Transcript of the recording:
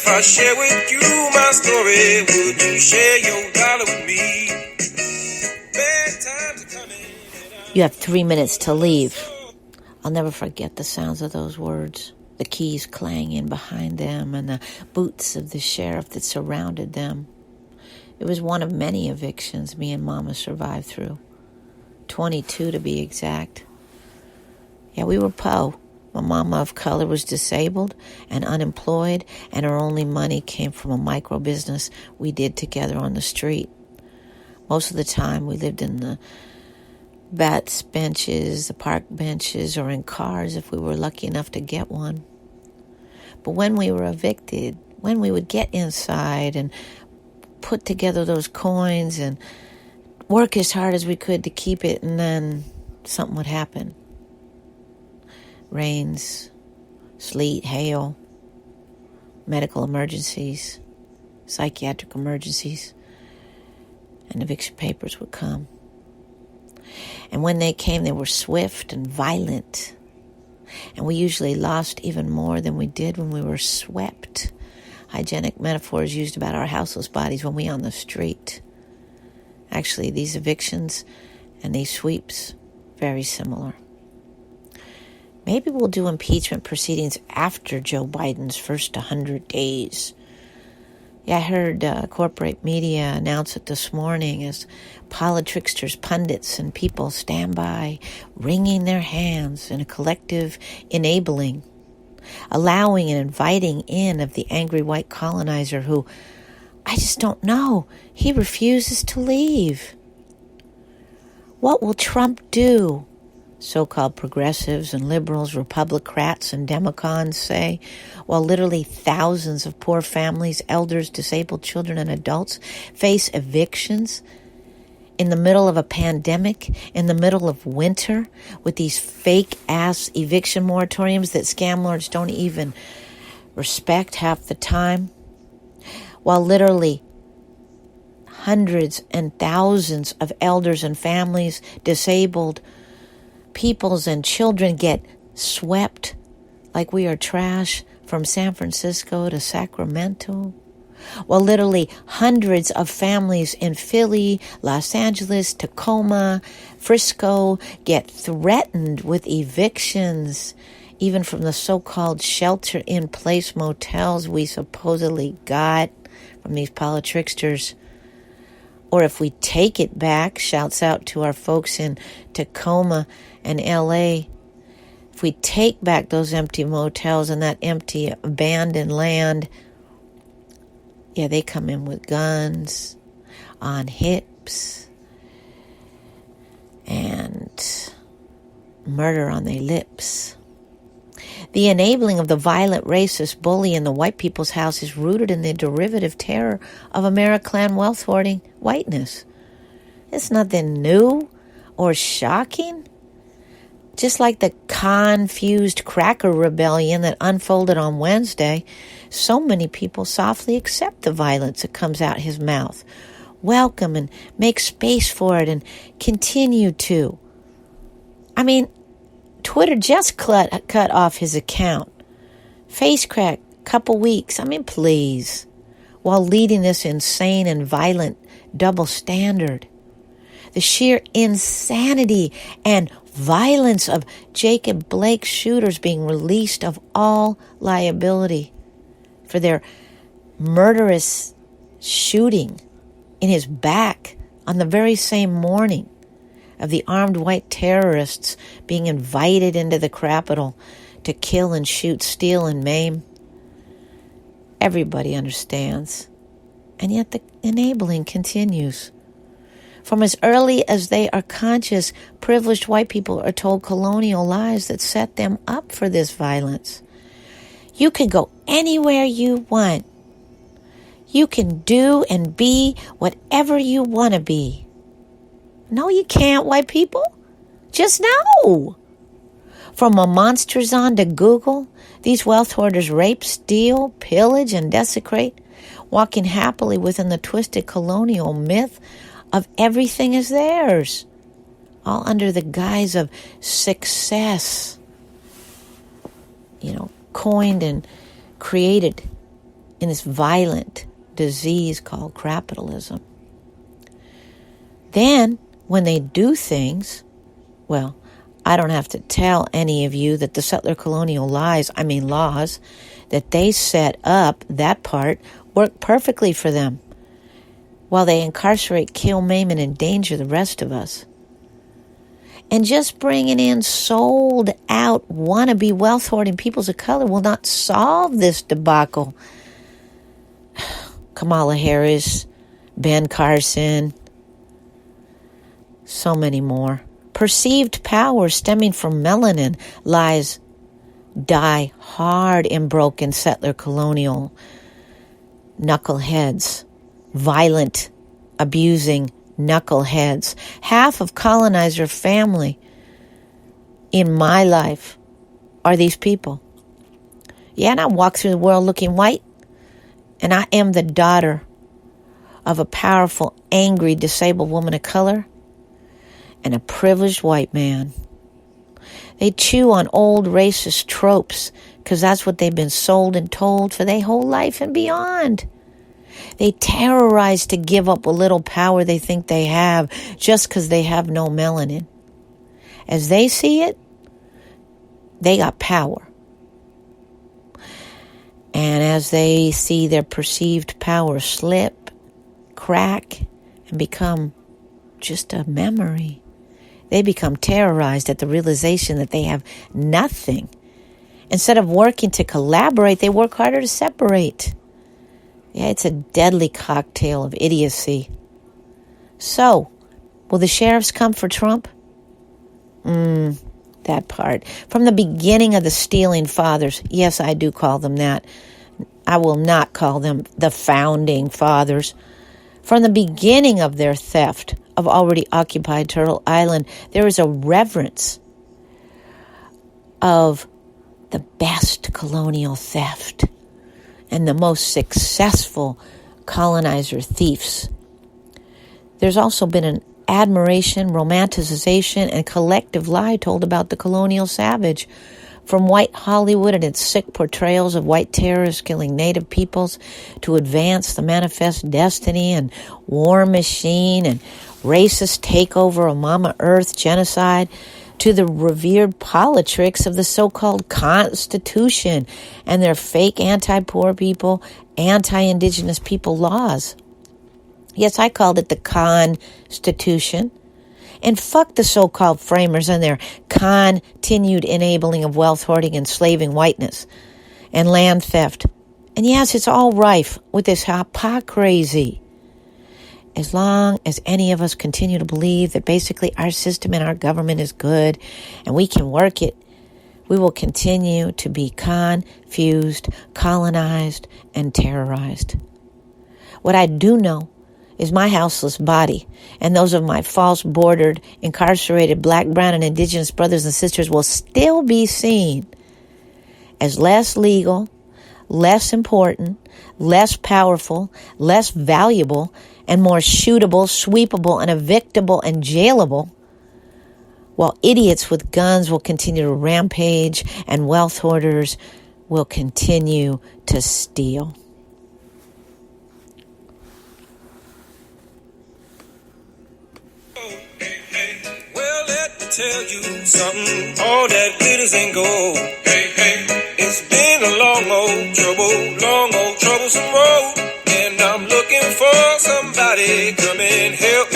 If I share with you my story, would you share your dollar with me? Bad times are coming. You have 3 minutes to leave. I'll never forget the sounds of those words, the keys clanging behind them and the boots of the sheriff that surrounded them. It was one of many evictions me and Mama survived through. 22 to be exact. Yeah, we were po'. My mama of color was disabled and unemployed, and her only money came from a micro business we did together on the street. Most of the time we lived in the bats benches, the park benches, or in cars if we were lucky enough to get one. But when we were evicted, when we would get inside and put together those coins and work as hard as we could to keep it, and then something would happen. Rains, sleet, hail, medical emergencies, psychiatric emergencies, and eviction papers would come. And when they came, they were swift and violent. And we usually lost even more than we did when we were swept. Hygienic metaphors used about our houseless bodies when we on the street. Actually, these evictions and these sweeps, very similar. Maybe we'll do impeachment proceedings after Joe Biden's first 100 days. Yeah, I heard corporate media announce it this morning as politricksters, pundits, and people stand by, wringing their hands in a collective enabling, allowing and inviting in of the angry white colonizer who, I just don't know, he refuses to leave. What will Trump do? So-called progressives and liberals, Republicrats and Democons say, while literally thousands of poor families, elders, disabled children, and adults face evictions in the middle of a pandemic, in the middle of winter, with these fake-ass eviction moratoriums that scam lords don't even respect half the time, while literally hundreds and thousands of elders and families, disabled peoples and children get swept like we are trash from San Francisco to Sacramento. Well, literally hundreds of families in Philly, Los Angeles, Tacoma, Frisco get threatened with evictions, even from the so-called shelter-in-place motels we supposedly got from these politricksters. Or if we take it back, shouts out to our folks in Tacoma and L.A., if we take back those empty motels and that empty abandoned land, yeah, they come in with guns on hips and murder on their lips. The enabling of the violent racist bully in the white people's house is rooted in the derivative terror of Americlan wealth hoarding whiteness. It's nothing new or shocking. Just like the confused cracker rebellion that unfolded on Wednesday, so many people softly accept the violence that comes out his mouth, welcome and make space for it and continue to. I mean, Twitter just cut off his account. Face crack, couple weeks. I mean, please. While leading this insane and violent double standard. The sheer insanity and violence of Jacob Blake's shooters being released of all liability for their murderous shooting in his back on the very same morning of the armed white terrorists being invited into the Capitol to kill and shoot, steal and maim. Everybody understands. And yet the enabling continues. From as early as they are conscious, privileged white people are told colonial lies that set them up for this violence. You can go anywhere you want. You can do and be whatever you want to be. No, you can't, white people. Just no. From a monsters on to Google, these wealth hoarders rape, steal, pillage, and desecrate, walking happily within the twisted colonial myth of everything is theirs, all under the guise of success, coined and created in this violent disease called capitalism. Then, when they do things, well, I don't have to tell any of you that the settler colonial laws that they set up, that part, work perfectly for them, while they incarcerate, kill, maim, and endanger the rest of us. And just bringing in sold out wannabe wealth hoarding peoples of color will not solve this debacle. Kamala Harris, Ben Carson, so many more. Perceived power stemming from melanin lies die hard in broken settler colonial knuckleheads, violent, abusing knuckleheads. Half of colonizer family in my life are these people. Yeah, and I walk through the world looking white, and I am the daughter of a powerful, angry, disabled woman of color and a privileged white man. They chew on old racist tropes because that's what they've been sold and told for their whole life and beyond. They terrorize to give up a little power they think they have just because they have no melanin. As they see it, they got power. And as they see their perceived power slip, crack, and become just a memory, they become terrorized at the realization that they have nothing. Instead of working to collaborate, they work harder to separate. Yeah, it's a deadly cocktail of idiocy. So, will the sheriffs come for Trump? That part. From the beginning of the stealing fathers, yes, I do call them that. I will not call them the founding fathers. From the beginning of their theft of already occupied Turtle Island, there is a reverence of the best colonial theft and the most successful colonizer thieves. There's also been an admiration, romanticization, and collective lie told about the colonial savage. From white Hollywood and its sick portrayals of white terrorists killing native peoples to advance the manifest destiny and war machine and racist takeover of Mama Earth genocide to the revered politricks of the so-called Constitution and their fake anti-poor people, anti-indigenous people laws. Yes, I called it the Constitution. And fuck the so-called framers and their continued enabling of wealth hoarding, enslaving whiteness, and land theft. And yes, it's all rife with this hypocrisy. As long as any of us continue to believe that basically our system and our government is good and we can work it, we will continue to be confused, colonized, and terrorized. What I do know is my houseless body and those of my false-bordered, incarcerated black, brown, and indigenous brothers and sisters will still be seen as less legal, less important, less powerful, less valuable, and more shootable, sweepable, and evictable and jailable, while idiots with guns will continue to rampage and wealth hoarders will continue to steal. Tell you something, all that glitters ain't gold. Hey, hey, it's been a long old troublesome road, and I'm looking for somebody come and help